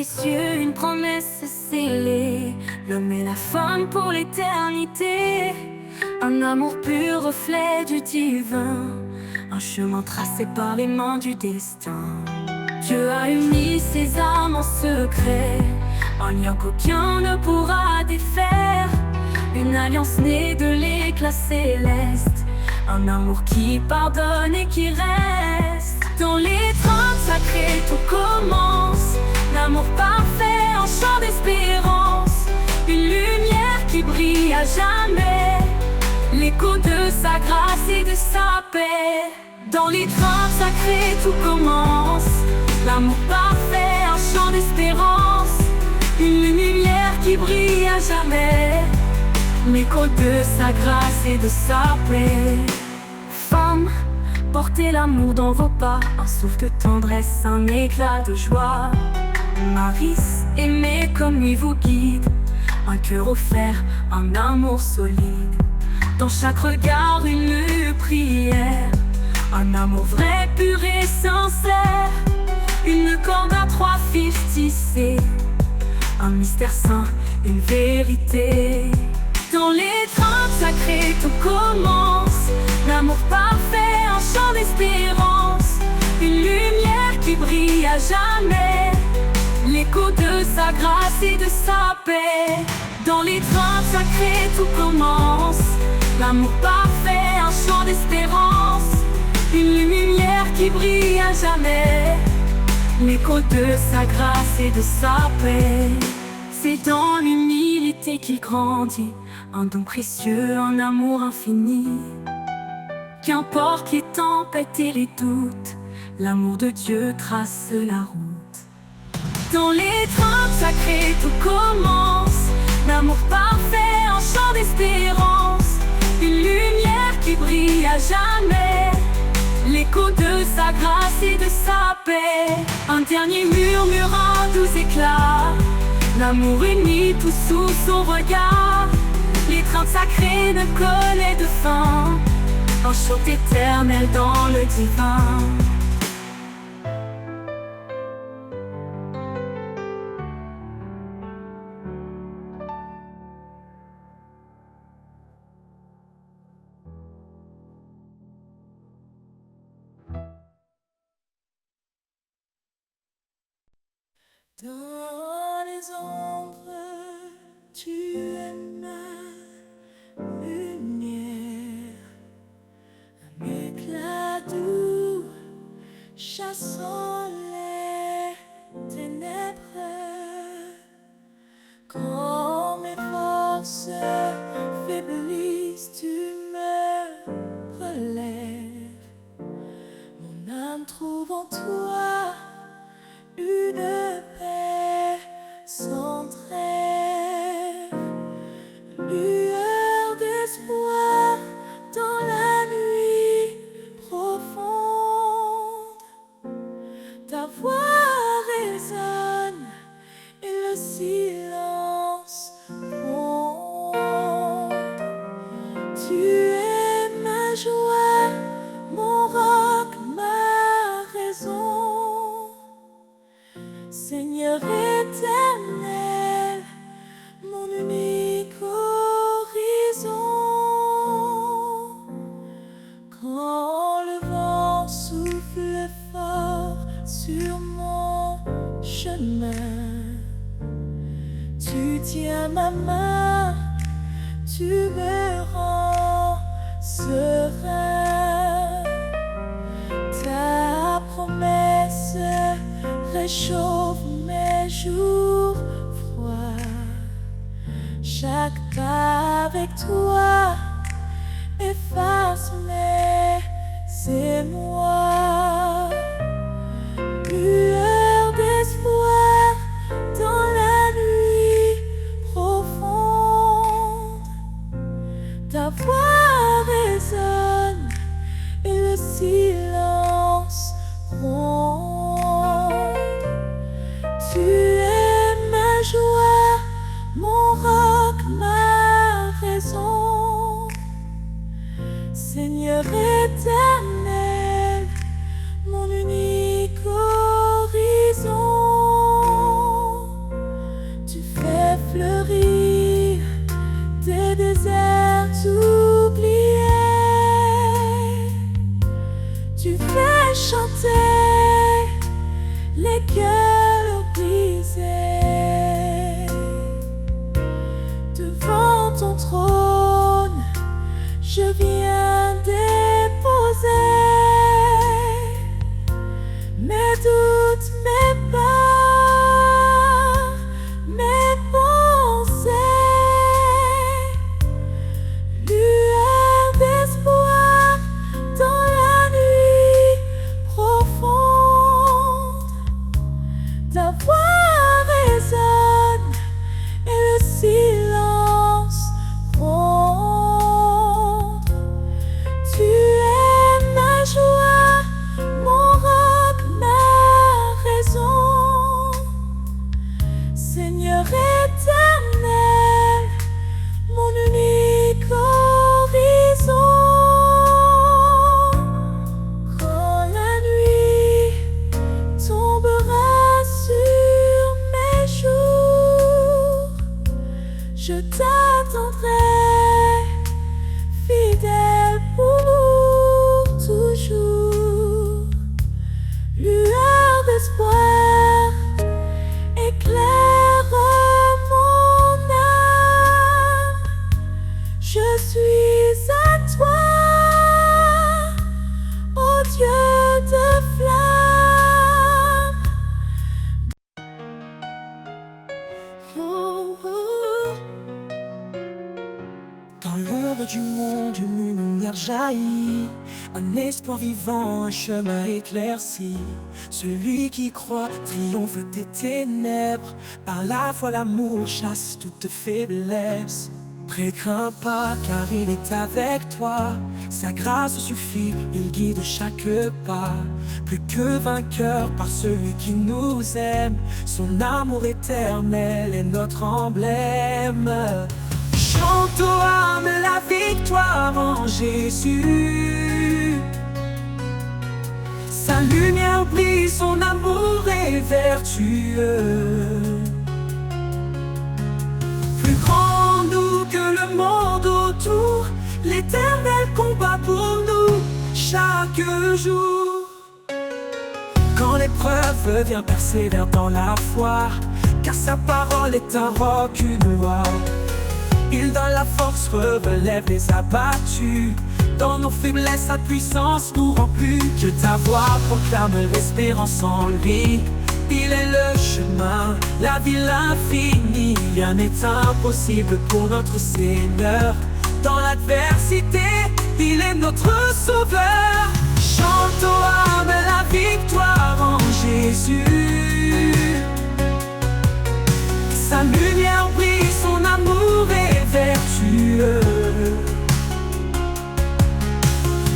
précieux, une promesse scellée, l'homme et la femme pour l'éternité. Un amour pur, reflet du divin, un chemin tracé par les mains du destin. Dieu a uni ses âmes en secret, un lien qu'aucun ne pourra défaire. Une alliance née de l'éclat céleste, un amour qui pardonne et qui reste. Dans l'étreinte sacrée tout commence, l'amour parfait, un chant d'espérance, une lumière qui brille à jamais, l'écho de sa grâce et de sa paix. Dans l'étreinte sacrée tout commence, l'amour parfait, un chant d'espérance, une lumière qui brille à jamais, l'écho de sa grâce et de sa paix. Femme, portez l'amour dans vos pas, un souffle de tendresse, un éclat de joie. Maris, aimez comme lui vous guide, un cœur offert, un amour solide. Dans chaque regard une prière, un amour vrai, pur et sincère. Une corde à trois fils tissée, un mystère saint, une vérité. Dans l'étreinte sacrée tout commence, l'amour parfait, un chant d'espérance, une lumière qui brille à jamais, l'écho de sa grâce et de sa paix. Dans l'étreinte sacrée tout commence, l'amour parfait, un chant d'espérance, une lumière qui brille à jamais, l'écho de sa grâce et de sa paix. C'est dans l'humilité qu'il grandit, un don précieux, un amour infini. Qu'importe les tempêtes et les doutes, l'amour de Dieu trace la route. Dans l'étreinte sacrée tout commence, l'amour parfait, un chant d'espérance, une lumière qui brille à jamais, l'écho de sa grâce et de sa paix. Un dernier murmure, un doux éclat, l'amour uni tout sous son regard. L'étreinte sacrée ne connaît de fin, un chant éternel dans le divin. Dans les ombres, tu es ma lumière, un éclat doux chassant les ténèbres. Quand mes forces faiblissent, tu me relèves. Mon âme trouve en toi une paix sans trêve, lueur d'espoir dans la nuit profonde. Ta voix résonne et le silence gronde. Tu es ma joie, mon roc, ma raison. Seigneur éternel, mon unique horizon. Quand le vent souffle fort sur mon chemin, tu tiens ma main, tu me rends serein. Ta promesse réchauffe mes jours froids. Chaque pas avec toi efface mes émois. Lueur d'espoir dans la nuit profonde. Ta voix résonne et le silence gronde. Tu es ma joie, mon roc, ma raison. Seigneur éternel, mon unique horizon. Un espoir vivant, un chemin éclairci. Celui qui croit triomphe des ténèbres. Par la foi l'amour chasse toute faiblesse. Ne crains pas car il est avec toi. Sa grâce suffit, il guide chaque pas. Plus que vainqueur par celui qui nous aime. Son amour éternel est notre emblème. Chante aux âmes la victoire en Jésus. Sa lumière brille, son amour est vertueux. Plus grand nous que le monde autour, l'Éternel combat pour nous chaque jour. Quand l'épreuve vient, persévère dans la foi, car sa parole est un roc, une loi. Il donne la force, relève les abattus. Dans nos faiblesses, sa puissance nous rend plus. Que ta voix proclame l'espérance en lui. Il est le chemin, la vie, l'infini. Rien n'est impossible pour notre Seigneur. Dans l'adversité, il est notre sauveur. Chante aux âmes la victoire en Jésus. Sa lumière brille, son amour est vertueux.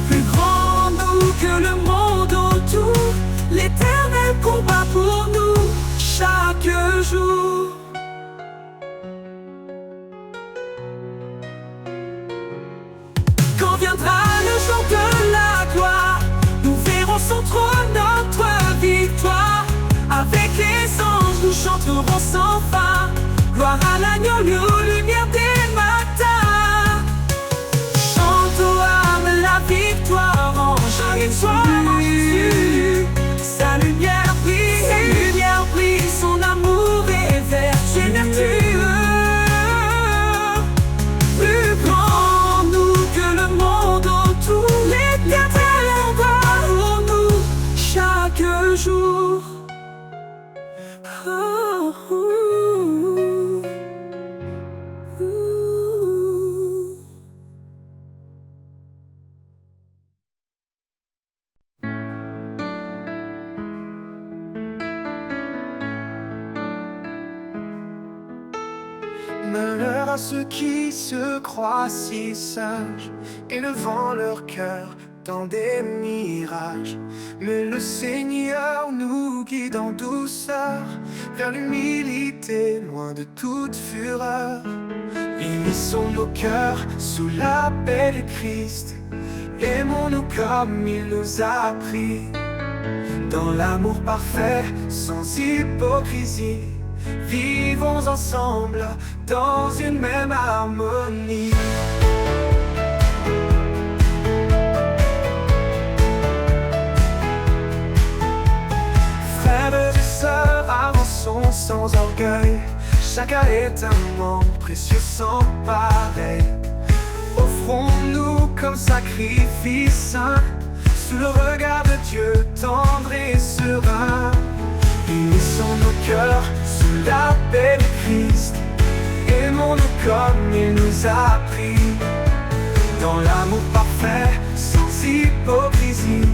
Plus grand nous que le monde autour, l'Éternel combat pour nous chaque jour. Quand viendra le jour de la gloire, nous verrons son trône, notre victoire. Avec les anges, nous chanterons sans fin. Gloire à l'agneau, lumière des matins. Chante aux âmes la victoire en Jésus. Sa lumière brille, son amour est vertueux. Plus grand nous que le monde autour, l'Éternel combat pour nous chaque jour. Oh, Malheur à ceux qui se croient si sages, élevant leur cœur dans des mirages. Mais le Seigneur nous guide en douceur vers l'humilité, loin de toute fureur. Unissons nos cœurs sous la paix du Christ. Aimons-nous comme il nous a appris, dans l'amour parfait, sans hypocrisie. Vivons ensemble dans une même harmonie. Frères et sœurs, avançons sans orgueil. Chacun est un membre précieux sans pareil. Offrons-nous comme sacrifice saint, sous le regard de Dieu tendre et serein. Unissons nos cœurs sous la paix du Christ. Aimons-nous comme il nous a appris, dans l'amour parfait, sans hypocrisie.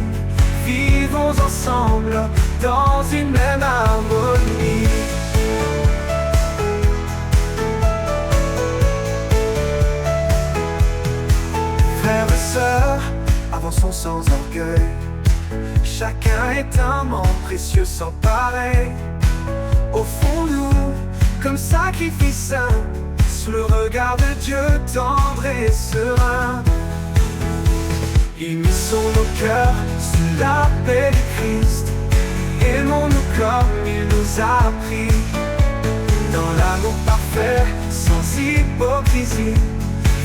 Vivons ensemble dans une même harmonie. Frères et sœurs, avançons sans orgueil. Chacun est un membre précieux sans pareil. Offrons-nous comme sacrifice saint, sous le regard de Dieu tendre et serein. Unissons nos cœurs sous la paix du Christ. Aimons-nous comme il nous a appris, dans l'amour parfait, sans hypocrisie.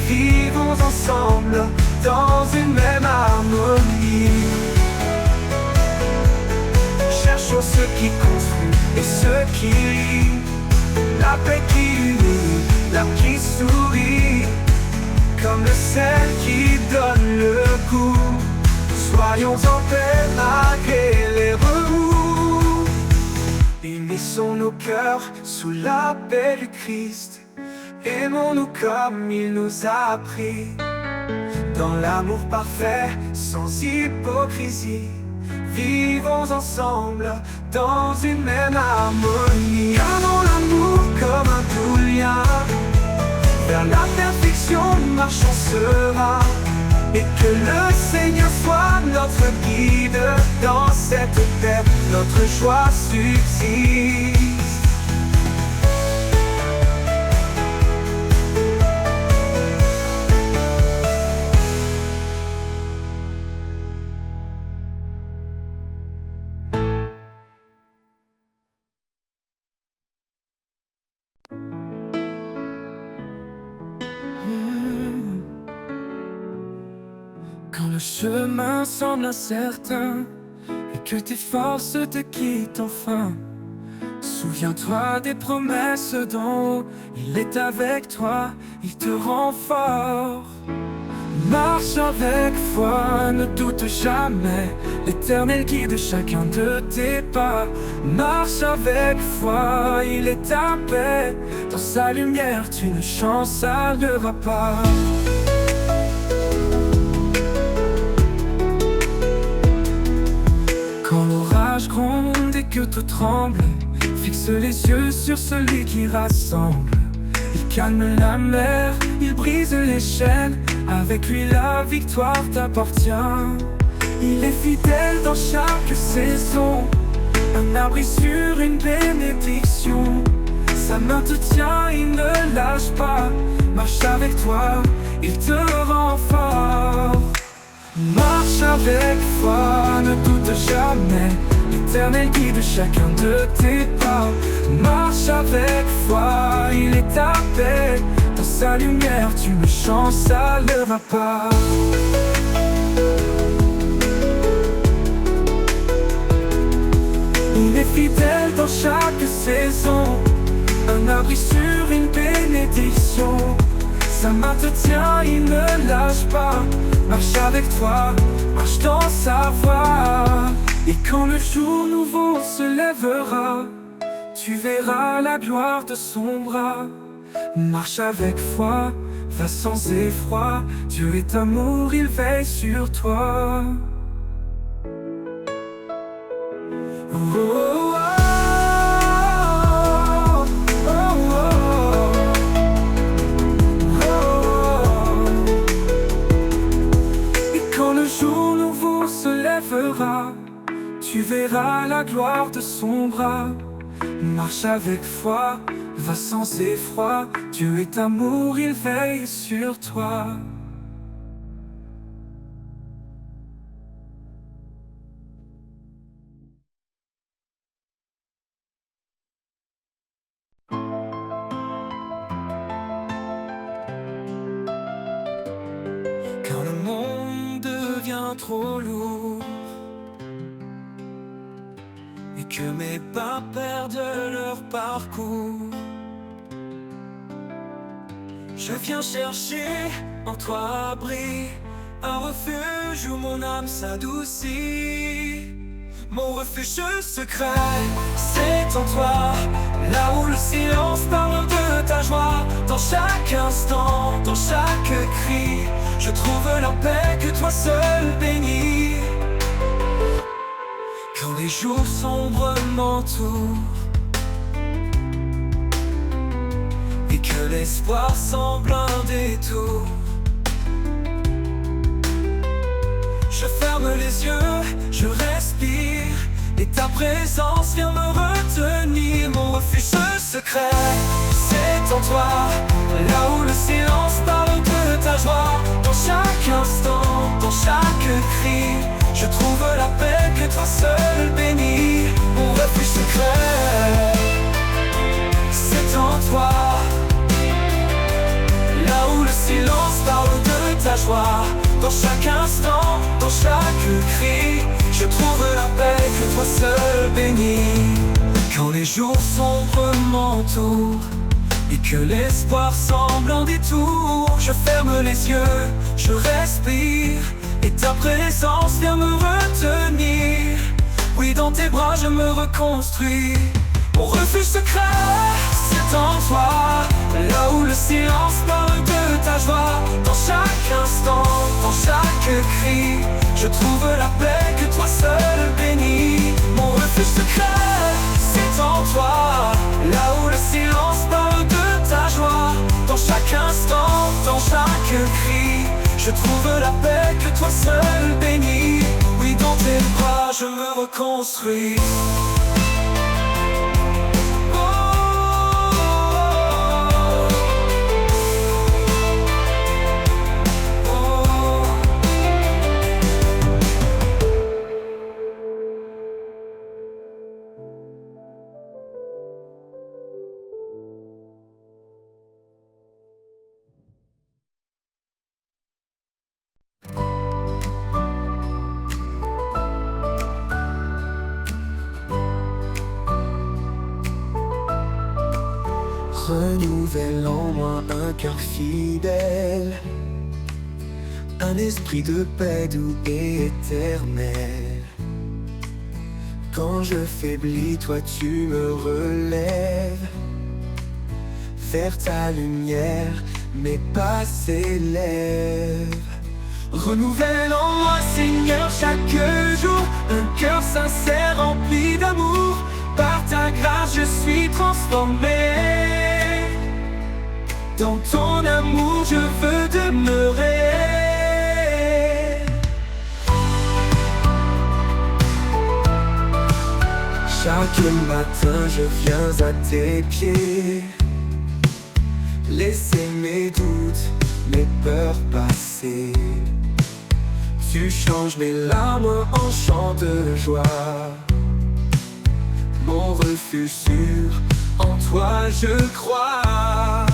Vivons ensemble dans une même harmonie. Cherchons ceux qui construisent et ceux qui rient, la paix qui unit, l'âme qui sourit, comme le sel qui donne le goût. Soyons en paix malgré les remous. Unissons nos cœurs sous la paix du Christ. Aimons-nous comme il nous a appris, dans l'amour parfait, sans hypocrisie. Vivons ensemble dans une même harmonie. Gardons l'amour comme un doux lien, vers la perfection marchons serein. Et que le Seigneur soit notre guide dans cette terre, notre joie subsiste. Quand le chemin semble incertain et que tes forces te quittent enfin, souviens-toi des promesses d'en haut. Il est avec toi, il te rend fort. Marche avec foi, ne doute jamais, l'Éternel guide chacun de tes pas. Marche avec foi, il est ta paix, dans sa lumière tu ne chancelleras pas. Quand l'orage gronde et que tout tremble, fixe les yeux sur celui qui rassemble. Il calme la mer, il brise les chaînes, avec lui la victoire t'appartient. Il est fidèle dans chaque saison, un abri sur une bénédiction. Sa main te tient, il ne lâche pas, marche avec toi, il te rend fort. Marche avec foi, ne doute jamais, l'Éternel guide chacun de tes pas. Marche avec foi, il est ta paix, dans sa lumière tu ne chancelleras pas. Il est fidèle dans chaque saison, un abri sur une bénédiction. Sa main te tient, il ne lâche pas, marche avec toi, marche dans sa voie. Et quand le jour nouveau se lèvera, tu verras la gloire de son bras. Marche avec foi, va sans effroi, Dieu est amour, il veille sur toi. Oh, oh, tu verras la gloire de son bras. Marche avec foi, va sans effroi, Dieu est amour, il veille sur toi. Quand le monde devient trop lourd et que mes pas perdent leur parcours, je viens chercher en toi abri, un refuge où mon âme s'adoucit. Mon refuge secret, c'est en toi, là où le silence parle de ta joie. Dans chaque instant, dans chaque cri, je trouve la paix que toi seul bénis. Quand les jours sombres m'entourent et que l'espoir semble un détour, je ferme les yeux, je respire, et ta présence vient me retenir. Mon refuge secret, c'est en toi, là où le silence parle de ta joie. Dans chaque instant, dans chaque cri, je trouve la paix que toi seul bénis. Mon refuge secret, c'est en toi, là où le silence parle de ta joie. Dans chaque instant, dans chaque cri, je trouve la paix que toi seul bénis. Quand les jours sombres m'entourent et que l'espoir semble un détour, je ferme les yeux, je respire, et ta présence vient me retenir. Oui, dans tes bras je me reconstruis. Mon refuge secret, c'est en toi. Là où le silence parle de ta joie. Dans chaque instant, dans chaque cri, je trouve la paix que toi seul bénis. Mon refuge secret, c'est en toi. Là où le silence parle de ta joie. Dans chaque instant, dans chaque cri, je trouve la paix que toi seul bénis. Oui, dans tes bras je me reconstruis. Renouvelle en moi un cœur fidèle, un esprit de paix doux et éternel. Quand je faiblis, toi tu me relèves. Vers ta lumière, mes pas s'élèvent. Renouvelle en moi, Seigneur, chaque jour un cœur sincère rempli d'amour. Par ta grâce je suis transformé. Dans ton amour je veux demeurer. Chaque matin je viens à tes pieds, laisser mes doutes, mes peurs passer. Tu changes mes larmes en chants de joie. Mon refuge sûr, en toi je crois.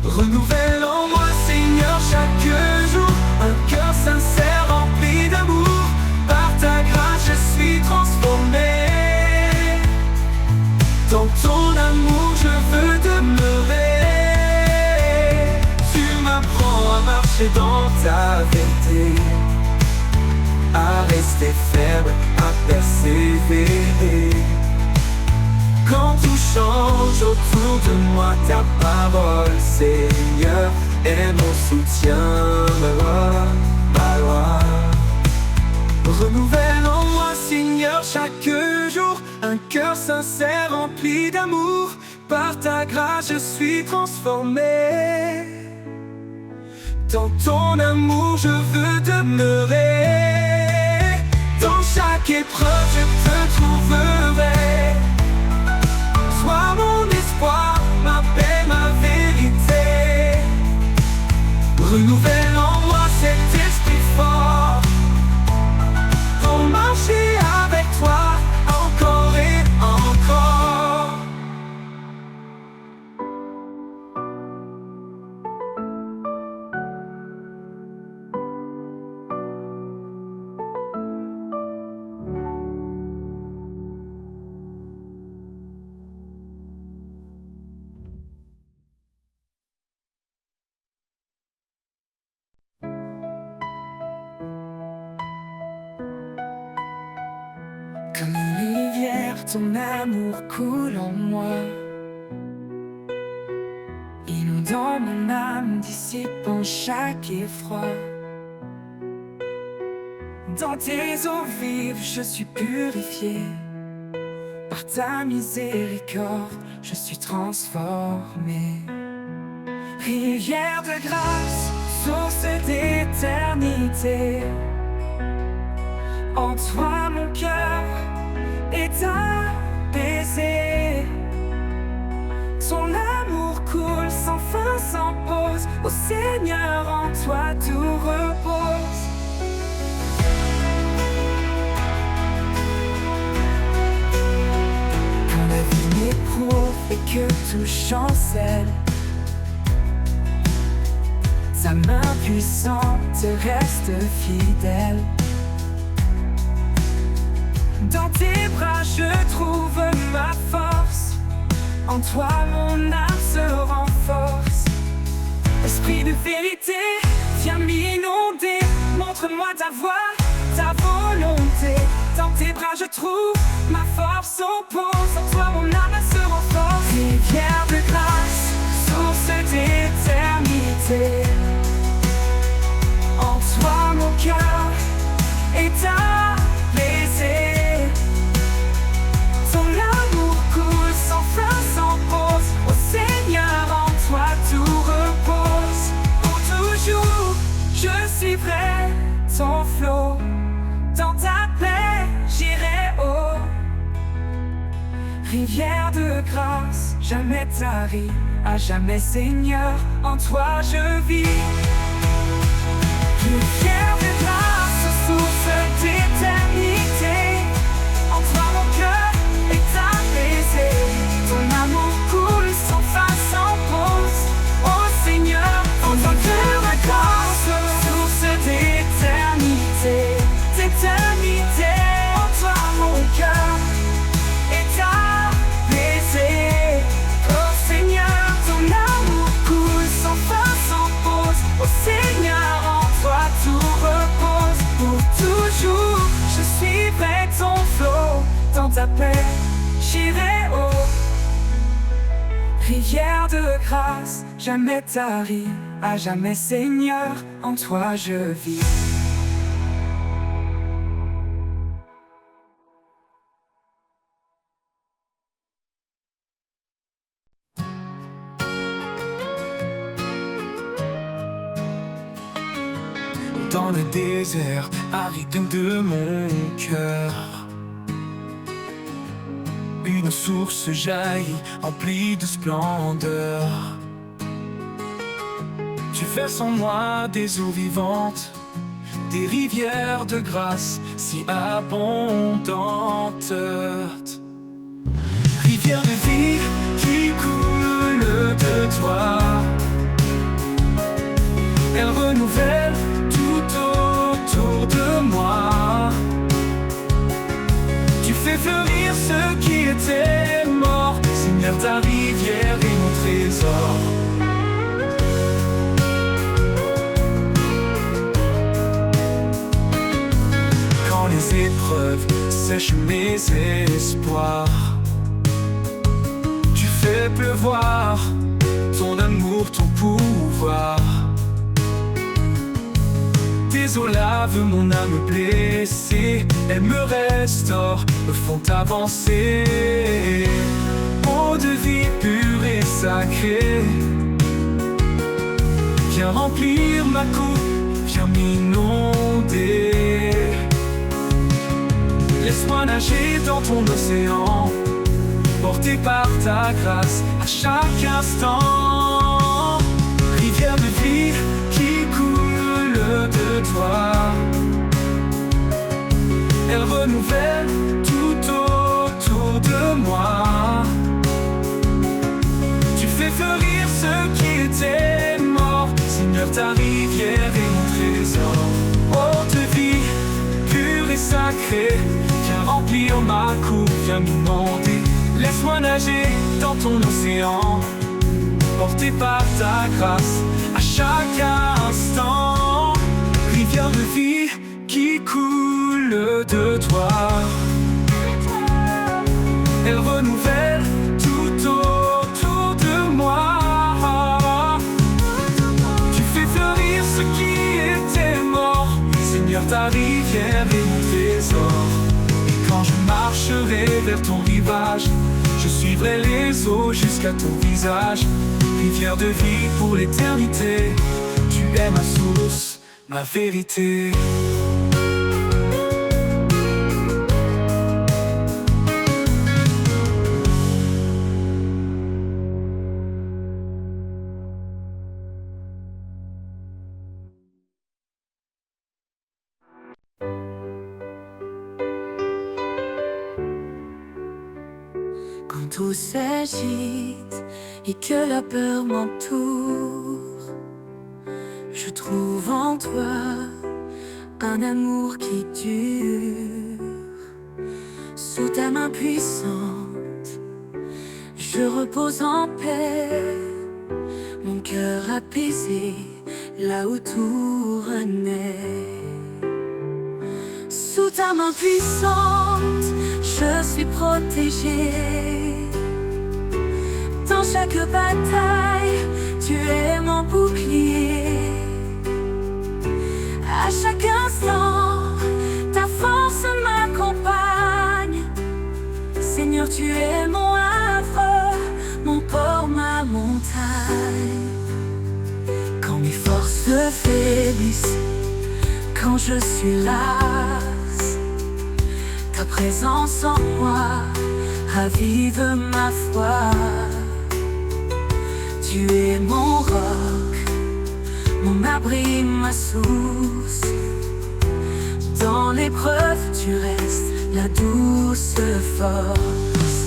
Renouvelle en moi, Seigneur, chaque jour un cœur sincère rempli d'amour. Par ta grâce je suis transformé. Dans ton amour je veux demeurer. Tu m'apprends à marcher dans ta vérité, à rester ferme, à persévérer. Quand tout change autour de moi, ta parole, Seigneur, est mon soutien, ma loi. Renouvelle en moi, Seigneur, chaque jour un cœur sincère rempli d'amour. Par ta grâce je suis transformé. Dans ton amour je veux demeurer. Dans chaque épreuve je te trouverai. Sois mon espoir, ma paix, ma vérité. Renouvelle en moi cet esprit fort pour marcher avec toi encore et encore. Comme une rivière, ton amour coule en moi, inondant mon âme, dissipant chaque effroi. Dans tes eaux vives, je suis purifié. Par ta miséricorde, je suis transformé. Rivière de grâce, source d'éternité. En toi mon cœur est apaisé. Ton amour coule sans fin, sans pause. Ô Seigneur, en toi tout repose. Quand la vie m'éprouve et que tout chancelle, ta main puissante reste fidèle. Dans tes bras je trouve ma force. En toi mon âme se renforce. Esprit de vérité, viens m'inonder. Montre-moi ta voix, ta volonté. Dans tes bras je trouve ma force, au pause. En toi mon âme se renforce. Rivière de d'éternité. En toi mon cœur est apaisé. Ton amour coule sans fin, sans pause. Ô Seigneur, en toi tout repose. Pour toujours, je suivrai ton flot. Dans ta paix, j'irai haut. Rivière de grâce, jamais tarie, à jamais Seigneur, en toi je vis. Rivière de grâce, source d'éternité, en toi mon cœur est apaisé. Ton amour coule sans fin, sans pause. Ô Seigneur, en toi de grâce, source d'éternité, d'éternité, en toi mon cœur est apaisé. Oh Seigneur, ton amour coule sans fin, sans pause. Oh Seigneur, en toi tout repose. Pour toujours, je suivrai ton flot. Dans ta paix, j'irai haut. Rivière de grâce, jamais tarie, à jamais Seigneur, en toi je vis. Dans le désert aride de mon cœur, une source jaillit, emplie de splendeur. Tu verses en moi des eaux vivantes, des rivières de grâce si abondantes. Rivière de vie qui coule de toi, elle renouvelle tout autour de moi. Tu fais fleurir ce qui était mort. Seigneur, ta rivière est mon trésor. Quand les épreuves sèchent mes espoirs, tu fais pleuvoir ton amour, ton pouvoir. Tes eaux lavent mon âme blessée, elles me restaurent, me font avancer. Eau de vie pure et sacrée, viens remplir ma coupe, viens m'inonder. Laisse-moi nager dans ton océan, porté par ta grâce à chaque instant. Rivière de vie qui coule de toi, elle renouvelle tout autour de moi. Tu fais fleurir ce qui était mort. Seigneur, ta rivière est mon trésor. Eau de vie pure et sacrée, viens remplir ma coupe, viens m'inonder. Laisse-moi nager dans ton océan, porté par ta grâce à chaque instant. Rivière de vie qui coule de toi, elle renouvelle tout autour de moi. Tu fais fleurir ce qui était mort. Seigneur, ta rivière est mon trésor. Et quand je marcherai vers ton rivage, je suivrai les eaux jusqu'à ton visage. Rivière de vie pour l'éternité, tu es ma source, ma vérité. Quand tout s'agite et que la peur m'entoure, je trouve en toi un amour qui dure. Sous ta main puissante, je repose en paix, mon cœur apaisé là où tout renaît. Sous ta main puissante, je suis protégée. Dans chaque bataille, tu es mon bouclier. À chaque instant, ta force m'accompagne. Seigneur, tu es mon havre, mon port, ma montagne. Quand mes forces faiblissent, quand je suis lasse, ta présence en moi ravive ma foi. Tu es mon roc, mon abri, ma source. Dans l'épreuve, tu restes la douce force.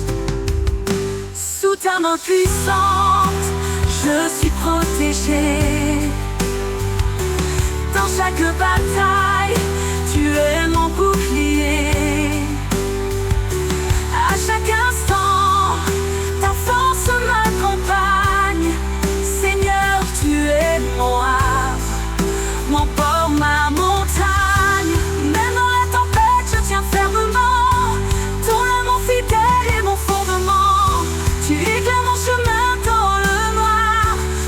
Sous ta main puissante, je suis protégée. Dans chaque bataille, tu es mon bouclier. À chaque instant, ta force m'accompagne. Seigneur, tu es mon havre, mon port, ma montagne. Même dans la tempête, je tiens fermement. Ton amour fidèle est mon fondement. Tu éclaires mon chemin dans le noir,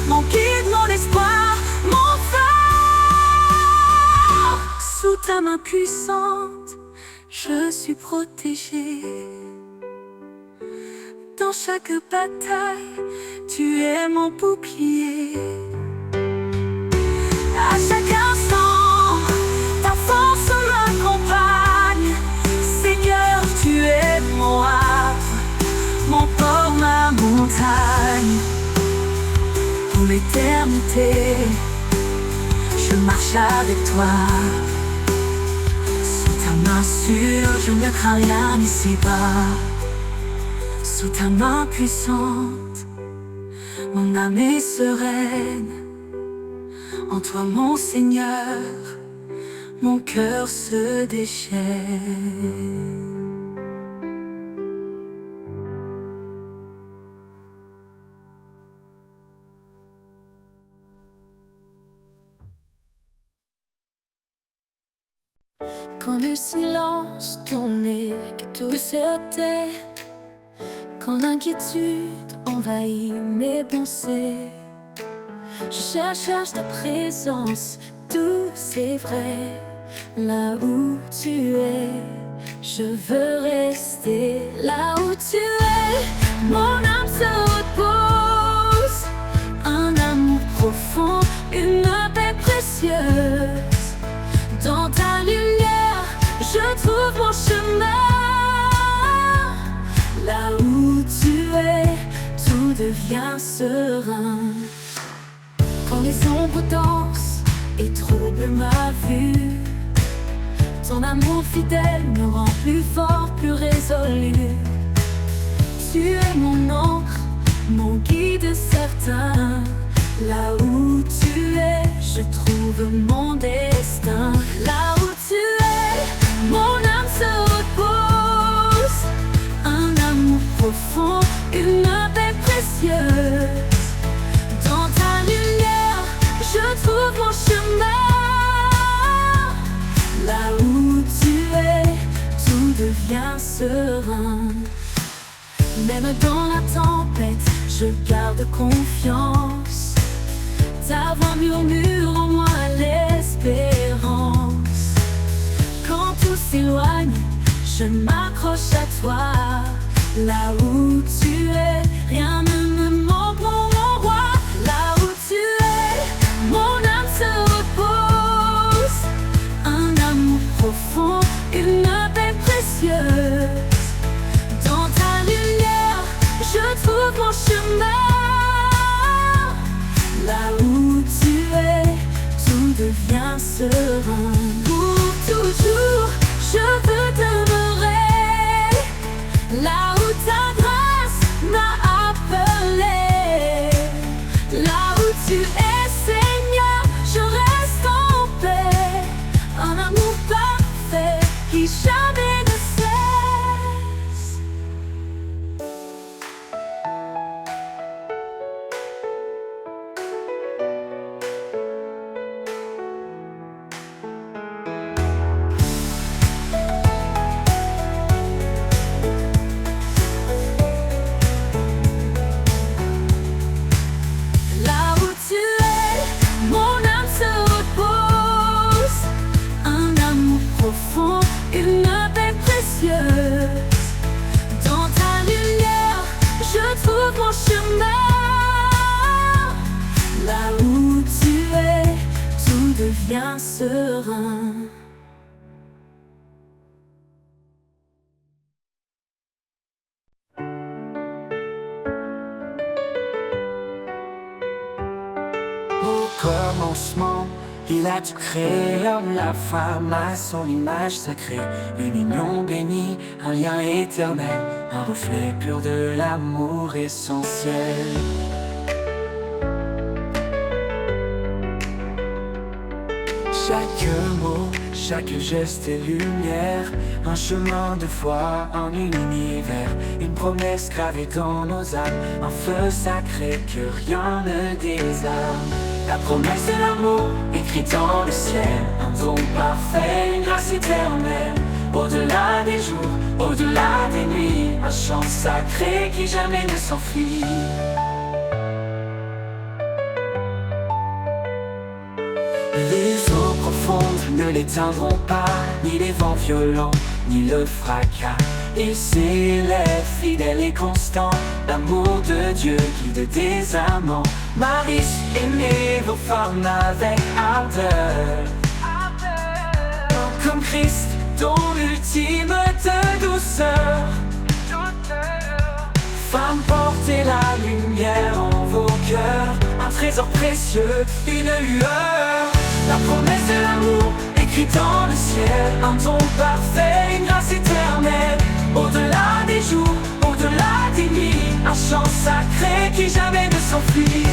mon guide, mon espoir, mon phare. Sous ta main puissante, je suis protégée. Dans chaque bataille, tu es mon bouclier. À chaque instant, ta force m'accompagne. Seigneur, tu es mon havre, mon port, ma montagne. Pour l'éternité, je marche avec toi. Sous ta main sûre, je ne crains rien ici-bas. Sous ta main puissante, mon âme est sereine. En toi, mon Seigneur, mon cœur se déchaîne. Quand le silence tournait, que tout se tait, quand l'inquiétude envahit mes pensées, je cherche ta présence douce et vraie. Là où tu es, je veux rester. Là où tu es, mon âme se repose. Un amour profond, une paix précieuse. Dans ta lumière, je trouve mon chemin. Là où tu es, tout devient serein. Quand les ombres dansent et troublent ma vue, ton amour fidèle me rend plus fort, plus résolu. Tu es mon encre, mon guide certain. Là où tu es, je trouve mon destin. Là où tu es, mon âme se repose. Un amour profond, une paix précieuse. Dans ta lumière, je trouve mon chemin. Là où tu es, tout devient serein. Même dans la tempête, je garde confiance. Ta voix murmure en moi l'espérance. Quand tout s'éloigne, je m'accroche à toi. Là où tu es, rien ne me manque, mon roi. Là où tu es, mon âme se repose. Un amour profond, une paix précieuse. Dans ta lumière, je trouve mon chemin. Là où tu es, tout devient serein. Pour toujours, je veux demeurer. Là où ta grâce m'a appelé. Là où tu es, Seigneur, je reste en paix. Un amour parfait qui jamais ne cesse. Là où tu es, mon âme se repose. précieuse. Dans ta lumière, je trouve mon chemin. Là où tu es, tout devient serein. Au commencement, il a tout créé, l'homme, la femme, à son image sacrée. Une union bénie, un lien éternel, un reflet pur de l'amour essentiel. Chaque mot, chaque geste est lumière, un chemin de foi, un univers, une promesse gravée dans nos âmes, un feu sacré que rien ne désarme. La promesse de l'amour, écrite dans le ciel, un don parfait, une grâce éternelle. Au-delà des jours, au-delà des nuits, un chant sacré qui jamais ne s'enfuit. Les eaux profondes ne l'éteindront pas, ni les vents violents, ni le fracas. Il s'élève fidèle et constant, l'amour de Dieu guide des amants. Marie, aimez vos femmes avec ardeur, comme Christ, don ultime de douceur. Femmes, portez la lumière en vos cœurs, un trésor précieux, une lueur. La promesse de l'amour, écrite dans le ciel, un don parfait, une grâce éternelle. Au-delà des jours, au-delà des nuits, un chant sacré qui jamais ne s'enfuit.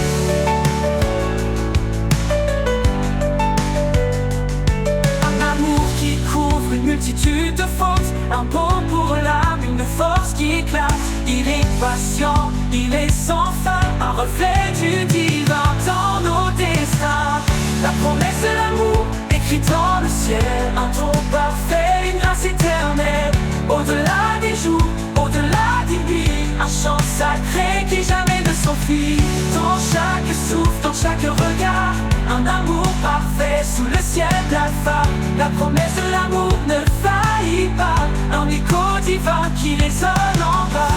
Un amour qui couvre une multitude de fautes, un baume pour l'âme, une force qui éclate. Il est patient, il est sans fin, un reflet du divin dans nos destins. La promesse de l'amour, écrite dans le ciel, un don parfait, une grâce éternelle. Au-delà des jours, au-delà des nuits, un chant sacré qui jamais ne s'enfuit. Dans chaque souffle, dans chaque regard, un amour parfait sous le ciel d'Alpha. La promesse de l'amour ne faillit pas, un écho divin qui résonne en bas.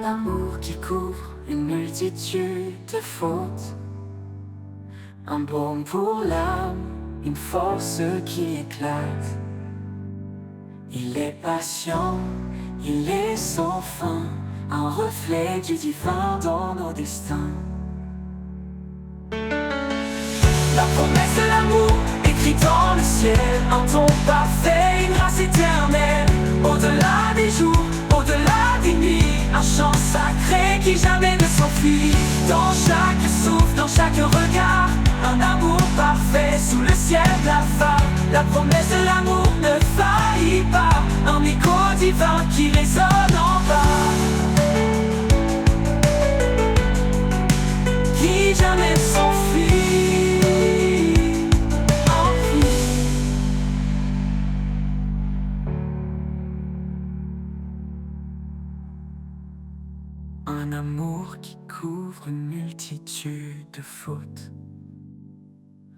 L'amour qui couvre une multitude de fautes, un baume pour l'âme, une force qui éclate. Il est patient, il est sans fin, un reflet du divin dans nos destins. La promesse de l'amour, écrite dans le ciel, un don parfait, une grâce éternelle. Au-delà des jours, au-delà des nuits, un chant sacré qui jamais ne s'enfuit. Dans chaque souffle, dans chaque regard, un amour parfait sous le ciel d'Alpha. La promesse de l'amour ne faillit pas, un écho divin qui résonne en bas, qui jamais s'enfuit. Un amour qui couvre une multitude de fautes,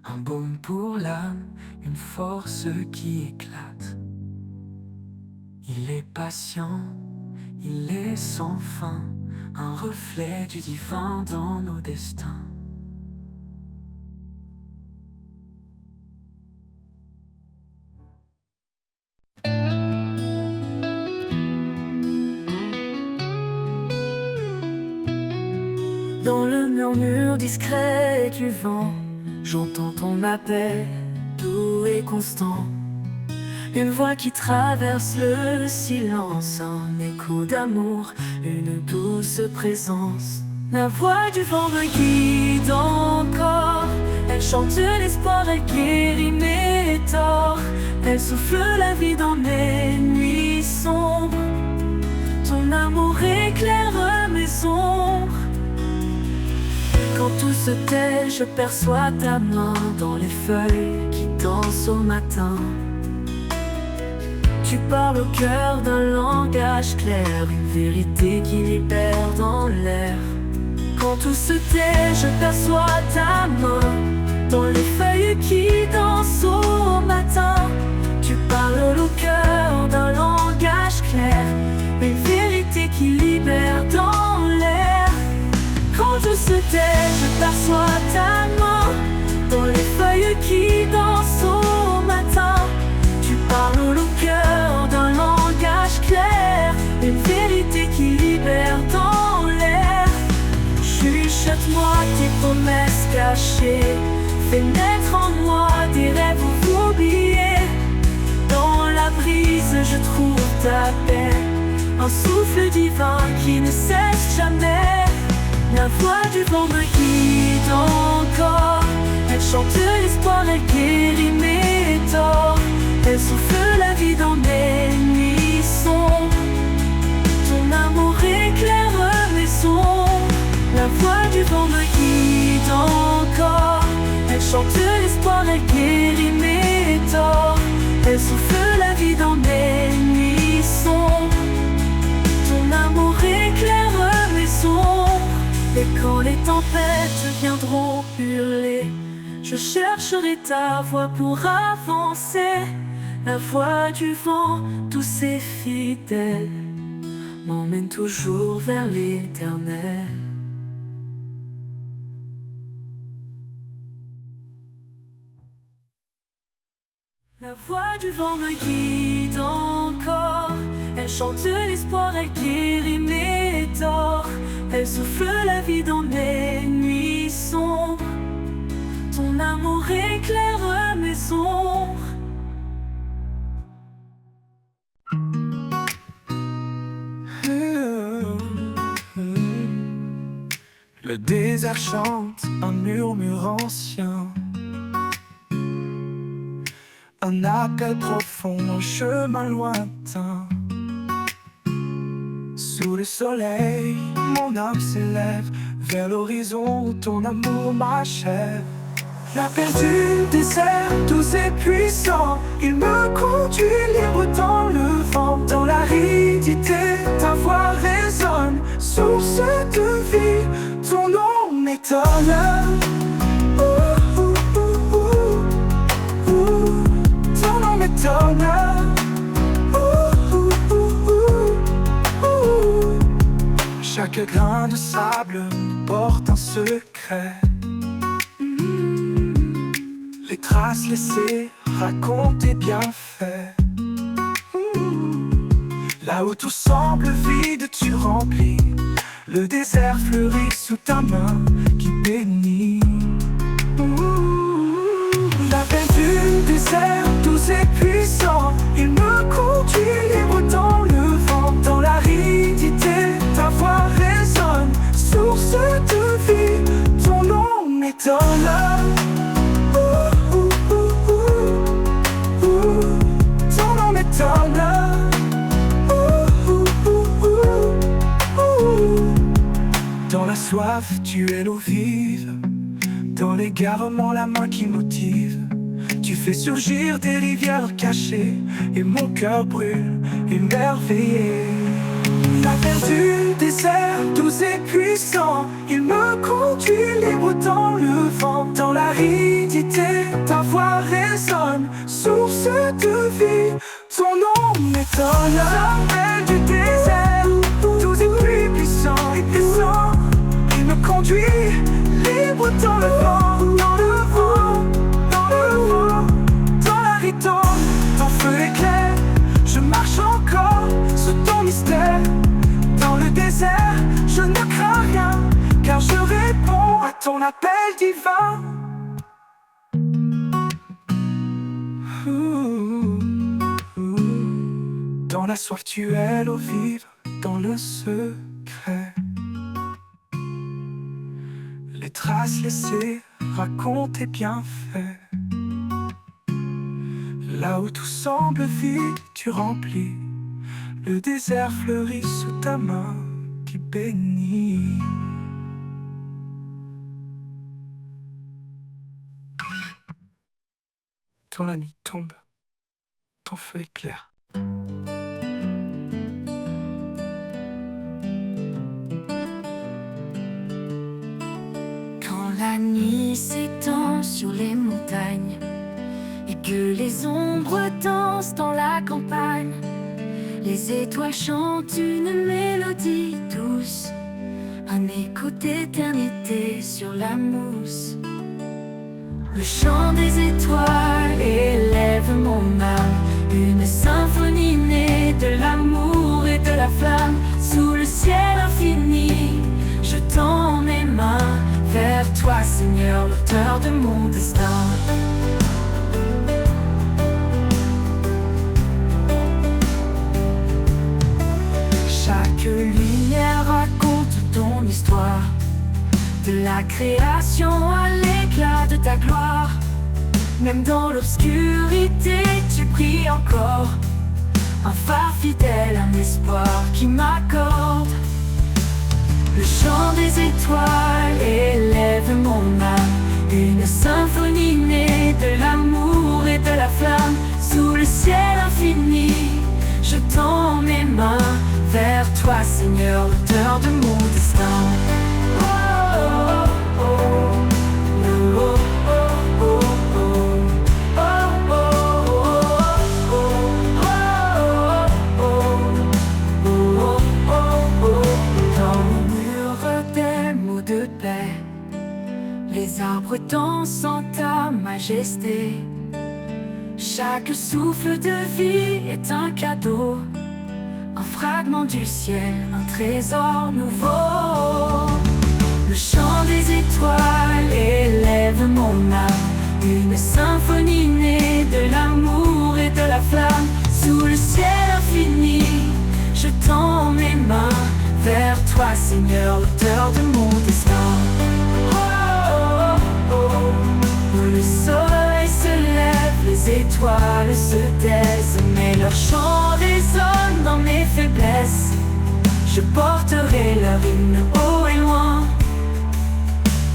un baume pour l'âme, une force qui éclate. Il est patient, il est sans fin, un reflet du divin dans nos destins. Dans le murmure discret du vent, j'entends ton appel, doux et constant. Une voix qui traverse le silence, un écho d'amour, une douce présence. La voix du vent me guide encore, elle chante l'espoir, elle guérit mes torts. Elle souffle la vie dans mes nuits sombres, ton amour éclaire mes ombres. Quand tout se tait, je perçois ta main dans les feuilles qui danse au matin. Tu parles au cœur d'un langage clair, une vérité qui libère dans l'air. Quand tout se tait, je perçois ta main dans les feuilles qui dansent au matin. Tu parles au cœur d'un langage clair, une vérité qui libère dans l'air. Quand tout se tait, je perçois ta main dans les feuilles qui dansent au matin. Tu parles au cœur d'un langage clair, une vérité qui libère dans l'air. Chuchote-moi tes promesses cachées, fais naître en moi des rêves oubliés. Dans la brise je trouve ta paix, un souffle divin qui ne cesse jamais. La voix du vent me guide encore, elle chante l'espoir, elle guérit mes torts. Elle souffle la vie dans mes nuits sombres, ton amour éclaire mes sombres. La voix du vent me guide encore, elle chante l'espoir, elle guérit mes torts. Elle souffle la vie dans mes nuits sombres, ton amour éclaire mes sombres. Et quand les tempêtes viendront hurler, je chercherai ta voix pour avancer. La voix du vent, douce et fidèle, m'emmène toujours vers l'éternel. La voix du vent me guide encore, elle chante l'espoir, elle guérit mes torts. Elle souffle la vie dans mes nuits sombres, ton amour éclaire mes ombres. Le désert chante un murmure ancien, un appel profond, un chemin lointain. Sous le soleil, mon âme s'élève vers l'horizon où ton amour m'achève. L'appel du désert, doux et puissant, il me conduit libre dans le vent. Dans l'aridité, ta voix résonne, source de vie, ton nom m'étonne. Ton nom m'étonne. Chaque grain de sable porte un secret. Les traces laissées racontent tes bienfaits. Là où tout semble vide, tu remplis. Le désert fleurit sous ta main qui bénit. L'appel du désert, doux et puissant, il me conduit libre dans le vent. Dans l'aridité, ta voix résonne, source de vie, ton nom m'étonne. Ton nom m'étonne. Dans la soif, tu es l'eau vive. Dans l'égarement, la main qui motive. Tu fais surgir des rivières cachées, et mon cœur brûle, émerveillé. L'appel du désert, doux et puissant, il me conduit libre dans le vent. Dans l'aridité, ta voix résonne, source de vie, ton nom m'étonne. L'appel du désert, doux et puissant, il me conduit libre dans le vent. Dans le vent, dans le vent, dans l'aridité, ton feu éclaire. Je marche encore sous ton mystère. Dans le désert, je ne crains rien, car je réponds à ton appel divin. Dans la soif, tu es l'eau vive. Dans le secret, les traces laissées racontent tes bienfaits. Là où tout semble vide, tu remplis. Le désert fleurit sous ta main qui bénit. Quand la nuit tombe, ton feu éclaire. Quand la nuit s'étend sur les montagnes et que les ombres dansent dans la campagne, les étoiles chantent une mélodie douce, un écho d'éternité sur la mousse. Le chant des étoiles élève mon âme, une symphonie née de l'amour et de la flamme. Sous le ciel infini, je tends mes mains vers toi, Seigneur, l'auteur de mon destin. Chaque lumière raconte ton histoire, de la création à l'éclat de ta gloire. Même dans l'obscurité, tu brilles encore, un phare fidèle, un espoir qui m'accorde. Le chant des étoiles élève mon âme, une symphonie née de l'amour et de la flamme. Sous le ciel infini, je tends mes mains vers toi, Seigneur, l'auteur de mon destin. Les arbres dansent en ta majesté. Chaque souffle de vie est un cadeau, un fragment du ciel, un trésor nouveau. Le chant des étoiles élève mon âme, une symphonie née de l'amour et de la flamme. Sous le ciel infini, je tends mes mains vers toi, Seigneur, l'auteur de mon destin. Le soleil se lève, les étoiles se taisent, mais leur chant résonne dans mes faiblesses. Je porterai leur hymne haut et loin,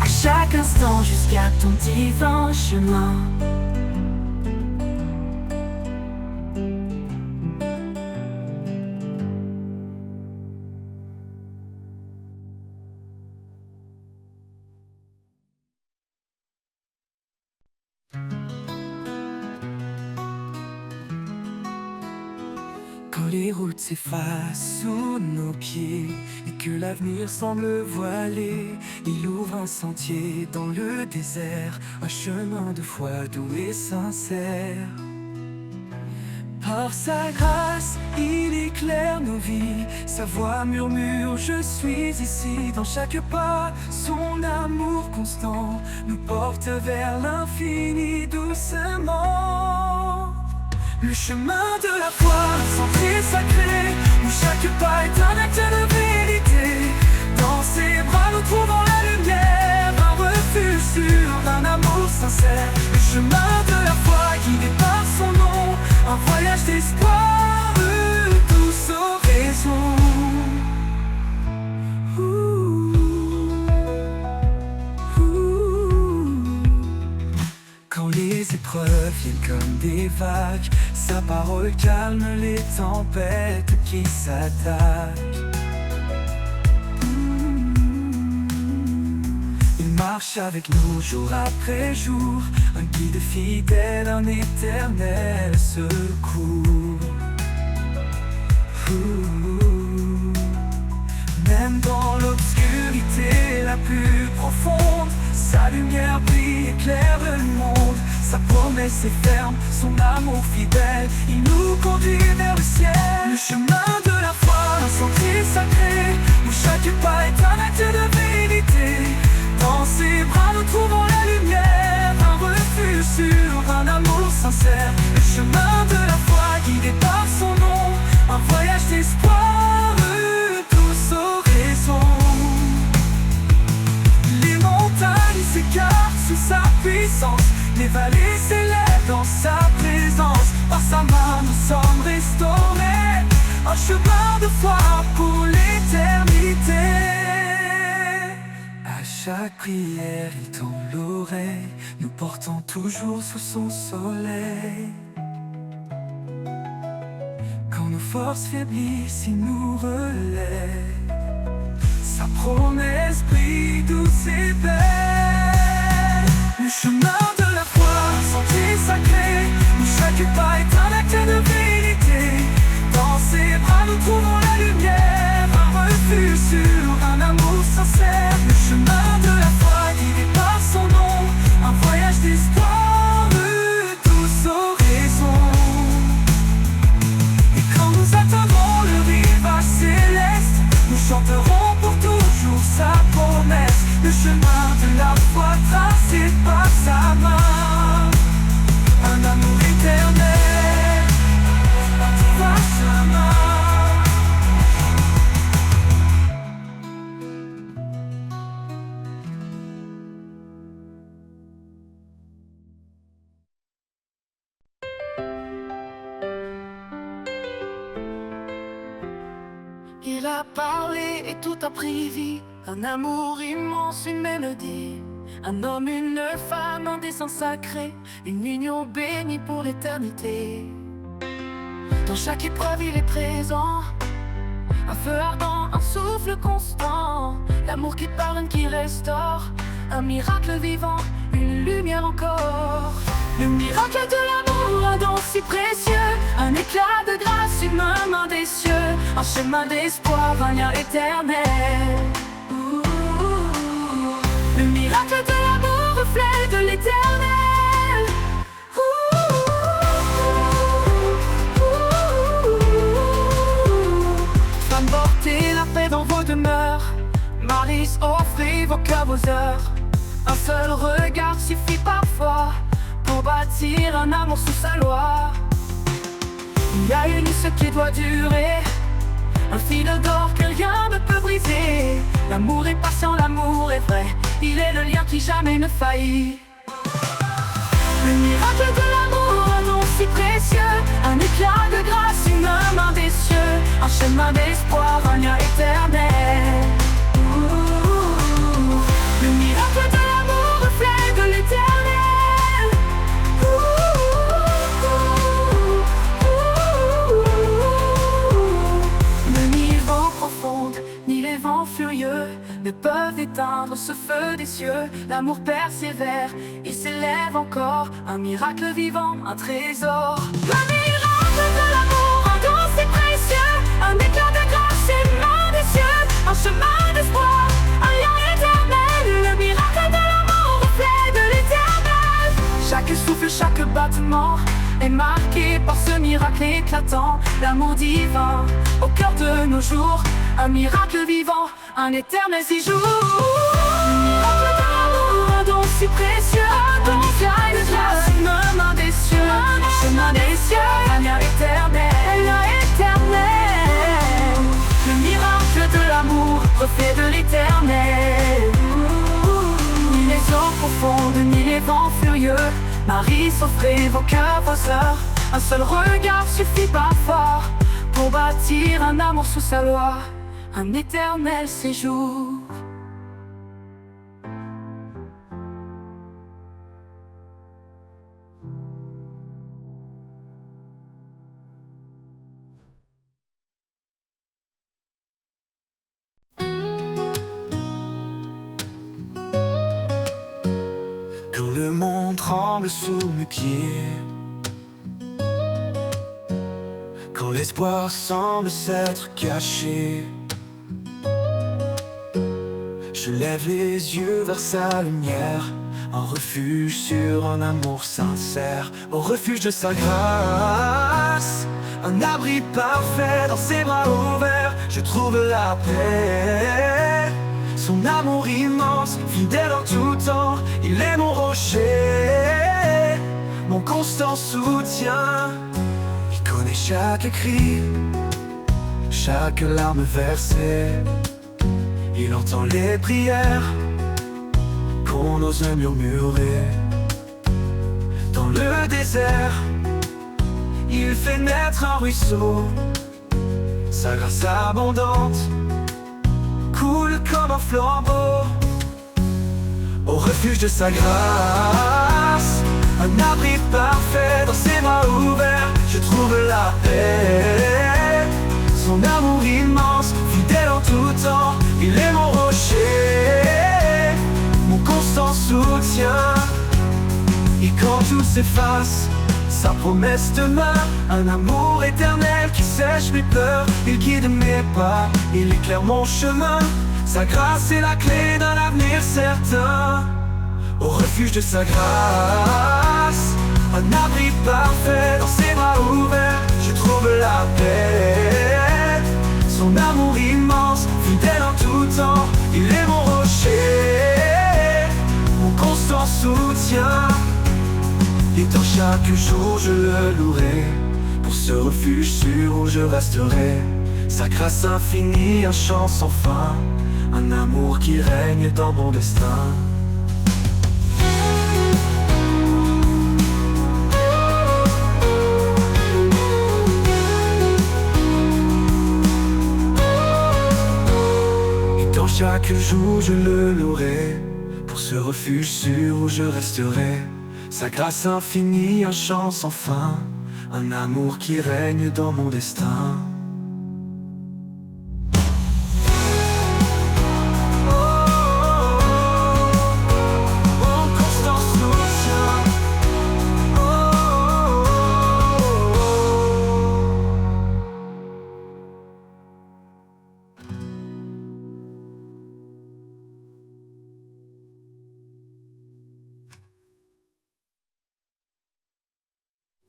à chaque instant jusqu'à ton divin chemin. Quand les routes s'effacent sous nos pieds et que l'avenir semble voilé, il ouvre un sentier dans le désert, un chemin de foi doux et sincère. Par sa grâce, il éclaire nos vies, sa voix murmure, je suis ici. Dans chaque pas, son amour constant nous porte vers l'infini doucement. Le chemin de la foi, un sentier sacré, où chaque pas est un acte de vérité. Dans ses bras nous trouvons la lumière, un refuge sûr, un amour sincère. Le chemin de la foi guidé par son nom, un voyage d'espoir, douce oraison. Quand les épreuves viennent comme des vagues, sa parole calme les tempêtes qui s'attaquent. Il marche avec nous jour après jour, un guide fidèle, un éternel secours. Même dans l'obscurité la plus profonde, sa lumière brille, éclaire le monde. Sa promesse est ferme, son amour fidèle, il nous conduit vers le ciel. Le chemin de la foi, un sentier sacré, où chaque pas est un acte de vérité. Dans ses bras nous trouvons la lumière, un refuge sûr, un amour sincère. Le chemin de la foi guidé par son nom, un voyage d'espoir, douce oraison. Les montagnes s'écartent sous sa puissance, les vallées s'élèvent dans sa présence. Par sa main nous sommes restaurés, un chemin de foi pour l'éternité. À chaque prière il tend l'oreille, nous portons toujours sous son soleil. Quand nos forces faiblissent, il nous relaie. Sa promesse brille douce et belle. Le chemin de la foi, sentier sacré, où chaque pas est un acte de vérité. Dans ses bras nous trouvons la lumière, un refuge sûr, un amour sincère. Le chemin de la foi guidé par son nom, un voyage d'espoir de tous horizons. Et quand nous atteindrons le rivage céleste, nous chanterons pour toujours sa promesse. Le chemin de la foi tracé par sa main, un amour éternel, un divin chemin. Il a parlé et tout a pris vie. Un amour immense, une mélodie. Un homme, une femme, un dessein sacré. Une union bénie pour l'éternité. Dans chaque épreuve il est présent, un feu ardent, un souffle constant. L'amour qui pardonne, qui restaure, un miracle vivant, une lumière encore. Le miracle de l'amour, un don si précieux, un éclat de grâce, une main des cieux, un chemin d'espoir, un lien éternel. Le miracle de l'amour, reflet de l'éternel. Femme, portez la paix dans vos demeures. Malice, offrez vos cœurs, vos heures. Un seul regard suffit parfois pour bâtir un amour sous sa loi. Il y a une ce qui doit durer, un fil d'or que rien ne peut briser. L'amour est patient, l'amour est vrai, il est le lien qui jamais ne faillit. Le miracle de l'amour, un don si précieux, un éclat de grâce, une main des cieux, un chemin d'espoir, un lien éternel. Le miracle de l'amour, reflet de l'éternel. Ni les vents profonds, ni les vents furieux ne peuvent éteindre ce feu des cieux. L'amour persévère, il s'élève encore, un miracle vivant, un trésor. Le miracle de l'amour, un don si précieux, un éclat de grâce, une main des cieux, un chemin d'espoir, un lien éternel. Le miracle de l'amour, reflet de l'éternel. Chaque souffle, chaque battement est marqué par ce miracle éclatant. L'amour divin au cœur de nos jours, un miracle vivant, un éternel séjour. Le miracle de l'amour, un don si précieux, un don de grâce, une main des cieux, un chemin des cieux, un lien éternel, un lien éternel. Le miracle de l'amour, reflet de l'éternel. Ni les eaux profondes, ni les vents furieux, Marie, offrez vos cœurs, vos heures. Un seul regard suffit parfois pour bâtir un amour sous sa loi, un éternel séjour. Quand le monde tremble sous mes pieds, quand l'espoir semble s'être caché, je lève les yeux vers sa lumière, un refuge sur un amour sincère, au refuge de sa grâce, un abri parfait dans ses bras ouverts, je trouve la paix. Son amour immense, fidèle en tout temps, il est mon rocher, mon constant soutien. Il connaît chaque cri, chaque larme versée. Il entend les prières qu'on ose murmurer. Dans le désert, il fait naître un ruisseau. Sa grâce abondante coule comme un flambeau. Au refuge de sa grâce, un abri parfait dans ses bras ouverts. Je trouve la paix. Son amour immense, fidèle en tout temps. Il est mon rocher, mon constant soutien. Et quand tout s'efface, sa promesse demeure. Un amour éternel qui sèche mes pleurs. Il guide mes pas, il éclaire mon chemin. Sa grâce est la clé d'un avenir certain. Au refuge de sa grâce, un abri parfait dans ses bras ouverts. Je trouve la paix. Son amour immense, fidèle en tout temps. Il est mon rocher, mon constant soutien. Et dans chaque jour je le louerai, pour ce refuge sûr où je resterai. Sa grâce infinie, un chant sans fin, un amour qui règne dans mon destin. Et dans chaque jour je le louerai, pour ce refuge sûr où je resterai. Sa grâce infinie, un chant sans fin, un amour qui règne dans mon destin.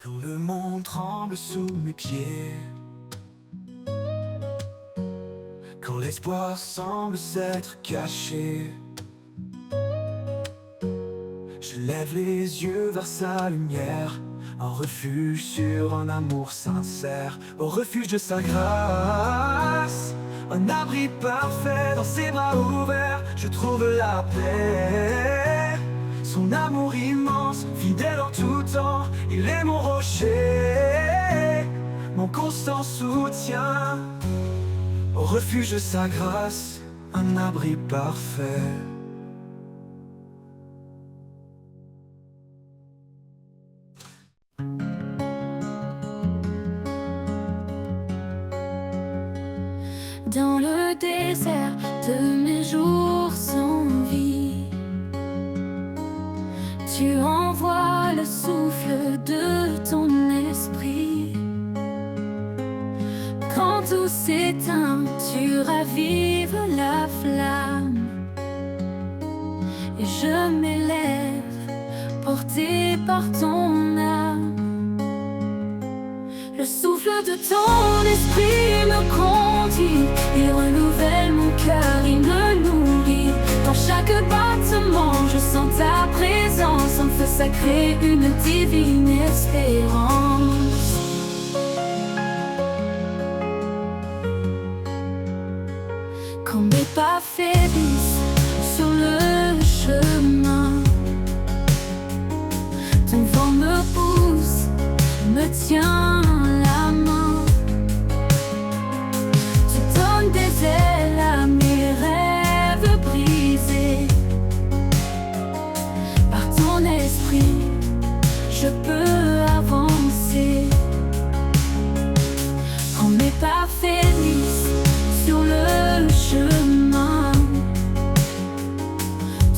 Quand le monde tremble sous mes pieds, quand l'espoir semble s'être caché, je lève les yeux vers sa lumière, un refuge sûr, un amour sincère. Au refuge de sa grâce, un abri parfait dans ses bras ouverts. Je trouve la paix. Son amour immense, fidèle en tout temps. Il est mon rocher, mon constant soutien. Au refuge de sa grâce, un abri parfait. Dans le désert de mes jours sans vie, tu envoies le souffle de ton esprit. Quand tout s'éteint, tu ravives la flamme. Et je m'élève, porté par ton âme. Le souffle de ton esprit me conduit, il renouvelle mon cœur, il me nourrit. Dans chaque battement, je sens ta présence, en feu sacré, une divine espérance. Quand mes pas faiblissent sur le chemin, ton vent me pousse, me tient la main. Tu donnes des ailes à mes rêves brisés. Par ton esprit, je peux avancer. Quand mes pas faiblissent sur le chemin,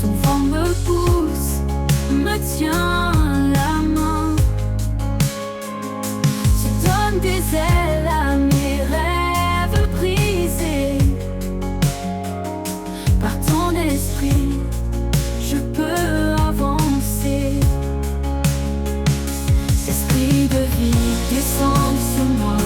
ton vent me pousse, me tient la main. Tu donnes des ailes à mes rêves brisés. Par ton esprit, je peux avancer. Esprit de vie, descend sur moi,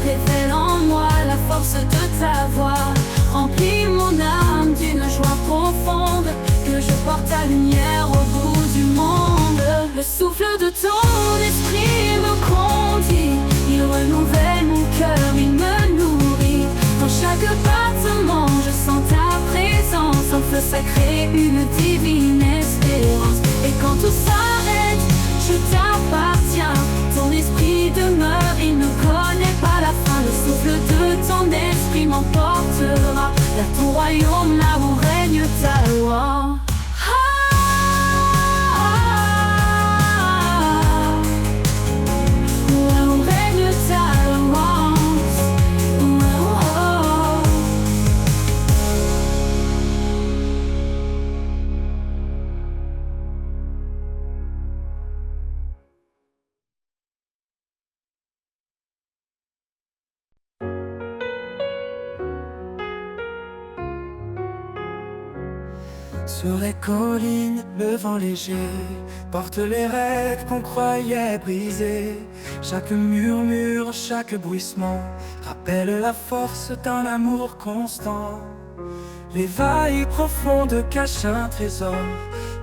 révèle en moi la force de ta voix. Remplis mon âme d'une joie profonde, que je porte ta lumière au bout du monde. Le souffle de ton esprit me conduit, il renouvelle mon cœur, il me nourrit. Dans chaque battement, je sens ta présence, un feu sacré, une divine espérance. Et quand tout s'arrête, je t'appartiens. Ton esprit demeure, il ne connaît pas la fin. Le souffle de ton esprit m'emportera vers ton royaume, là où règne ta loi. Sur les collines, le vent léger porte les rêves qu'on croyait brisés. Chaque murmure, chaque bruissement rappelle la force d'un amour constant. Les vagues profondes cachent un trésor,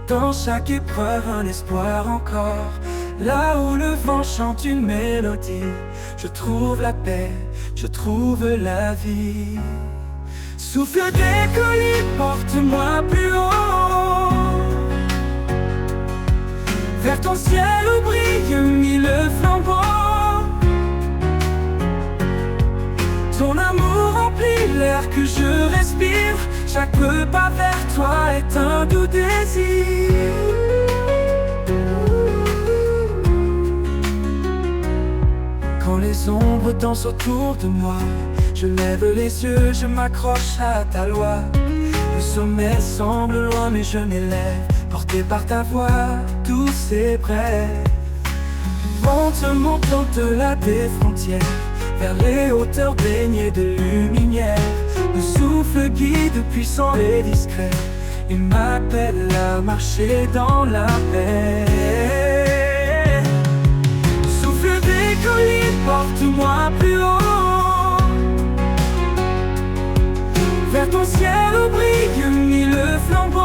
dans chaque épreuve un espoir encore. Là où le vent chante une mélodie, je trouve la paix, je trouve la vie. Souffle des collines, porte-moi plus haut, vers ton ciel où brille mille flambeaux. Ton amour remplit l'air que je respire, chaque pas vers toi est un doux désir. Quand les ombres dansent autour de moi, je lève les yeux, je m'accroche à ta loi. Le sommet semble loin mais je m'élève, porté par ta voix douce et brève. Monte au-delà des frontières, vers les hauteurs baignées de lumière. Le souffle guide puissant et discret, il m'appelle à marcher dans la paix. Souffle des collines, porte-moi plus haut, vers ton ciel où brille mille flambeaux.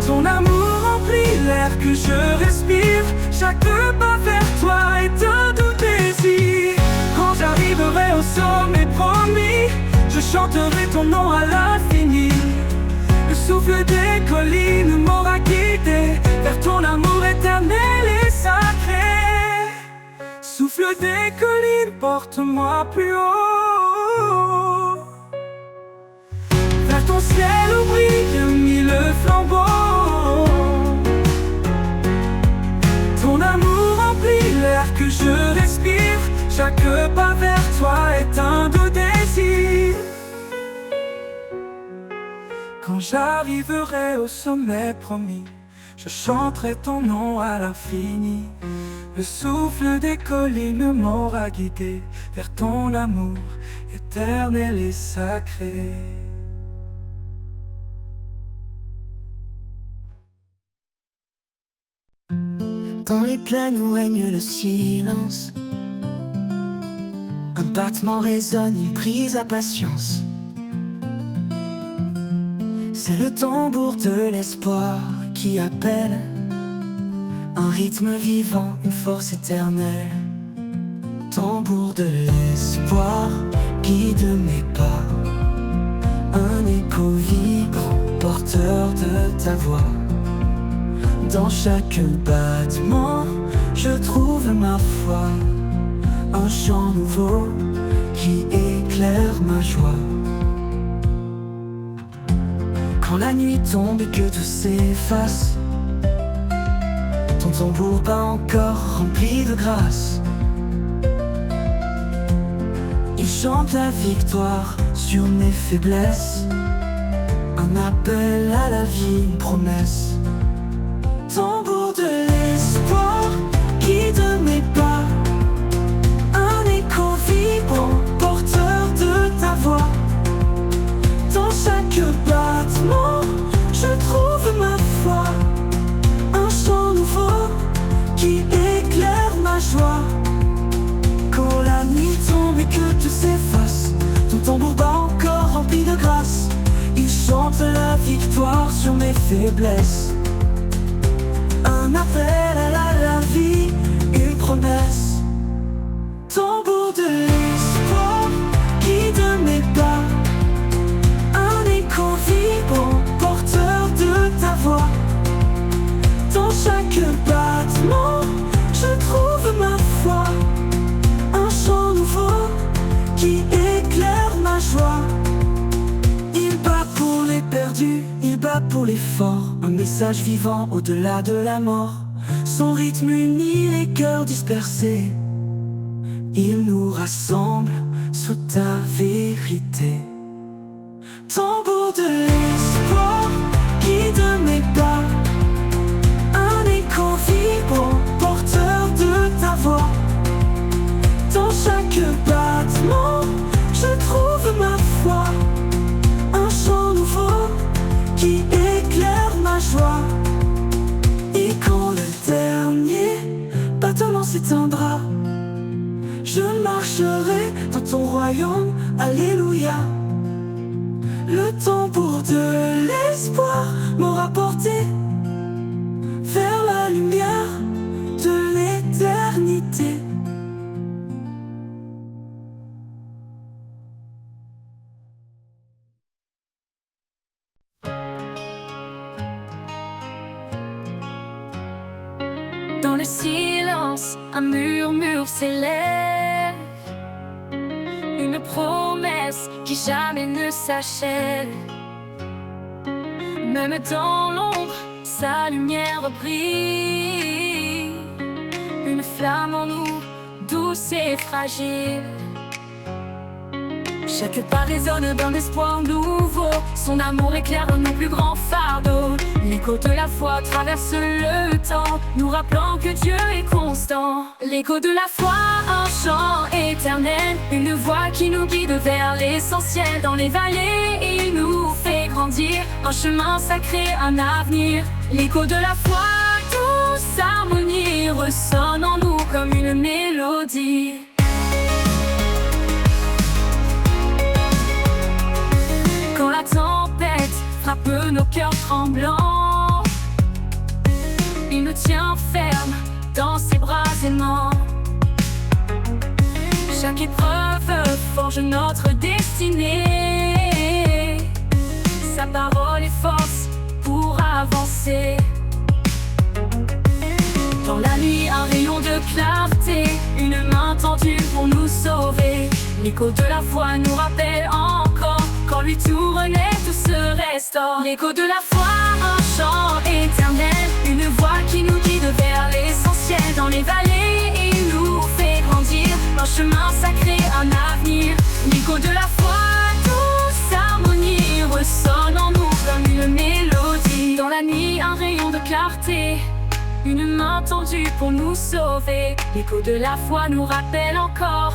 Ton amour remplit l'air que je respire, chaque pas vers toi est un doux désir. Quand j'arriverai au sommet promis, je chanterai ton nom à l'infini. Le souffle des collines m'aura guidé vers ton amour éternel et sacré. Souffle des collines, porte-moi plus haut, vers ton ciel où brille mille flambeaux. Ton amour remplit l'air que je respire, chaque pas vers toi est un doux désir. Quand j'arriverai au sommet promis, je chanterai ton nom à l'infini. Le souffle des collines m'aura guidé vers ton amour éternel et sacré. Dans les plaines où règne le silence, un battement résonne, une prise à patience. C'est le tambour de l'espoir qui appelle, un rythme vivant, une force éternelle. Tambour de l'espoir guide mes pas, un écho vibrant, porteur de ta voix. Dans chaque battement, je trouve ma foi, un chant nouveau qui éclaire ma joie. Quand la nuit tombe et que tout s'efface, ton tambour bat encore rempli de grâce. Il chante la victoire sur mes faiblesses, un appel à la vie, une promesse. Tambour de l'espoir guide mes pas, un écho vibrant, porteur de ta voix. Dans chaque battement, je trouve ma foi, un chant nouveau qui éclaire ma joie. Quand la nuit tombe et que tout s'efface, ton tambour bat encore rempli de grâce. Il chante la victoire sur mes faiblesses, un appel à la vie, une promesse. Tambour de l'espoir guide mes pas, un écho vibrant, porteur de ta voix. Dans chaque battement, je trouve ma foi, un chant nouveau qui éclaire ma joie. Il bat pour les perdus, il bat pour les forts, un message vivant au-delà de la mort. Son rythme unit les cœurs dispersés, il nous rassemble sous ta vérité. Tambour de l'espoir guide mes pas, un écho vibrant, porteur de ta voix. Dans chaque battement, je trouve ma foi, un chant s'éteindra. Je marcherai dans ton royaume, alléluia. Le tambour de l'espoir m'aura porté vers la lumière de l'éternité. Dans le silence, un murmure s'élève, une promesse qui jamais ne s'achève. Même dans l'ombre, sa lumière brille, une flamme en nous, douce et fragile. Chaque pas résonne d'un espoir nouveau, son amour éclaire nos plus grands fardeaux. L'écho de la foi traverse le temps, nous rappelant que Dieu est constant. L'écho de la foi, un chant éternel, une voix qui nous guide vers l'essentiel. Dans les vallées, il nous fait grandir, un chemin sacré, un avenir. L'écho de la foi, douce harmonie, ressonne en nous comme une mélodie. Quand la tempête frappe nos cœurs tremblants, il nous tient ferme dans ses bras aimants. Chaque épreuve forge notre destinée, sa parole est force pour avancer. Dans la nuit, un rayon de clarté, une main tendue pour nous sauver. L'écho de la foi nous rappelle encore, quand lui tout renaît, tout se restaure. L'écho de la foi, un chant éternel, une voix qui nous guide vers l'essentiel. Dans les vallées, il nous fait grandir, un chemin sacré, un avenir. L'écho de la foi, douce harmonie, ressonne en nous comme une mélodie. Dans la nuit, un rayon de clarté, une main tendue pour nous sauver. L'écho de la foi nous rappelle encore,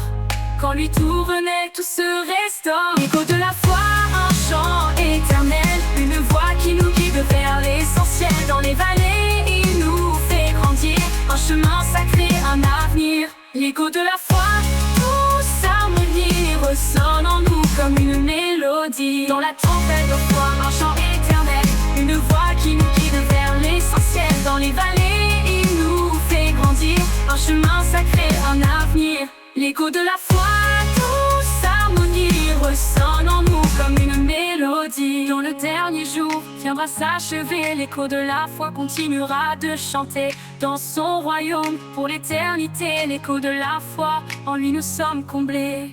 quand lui tout renaît, tout se restaure. L'écho de la foi, un chant éternel, une voix qui nous guide vers l'essentiel. Dans les vallées, il nous fait grandir, un chemin sacré, un avenir. L'écho de la foi, douce harmonie, ressonne en nous comme une mélodie. Dans la tempête de foi, un chant éternel, une voix qui nous guide vers l'essentiel. Dans les vallées, il nous fait grandir, un chemin sacré, un avenir. L'écho de la foi, douce harmonie, ressonne en nous comme une mélodie. Dans le dernier jour viendra s'achever, l'écho de la foi continuera de chanter dans son royaume pour l'éternité. L'écho de la foi, en lui nous sommes comblés.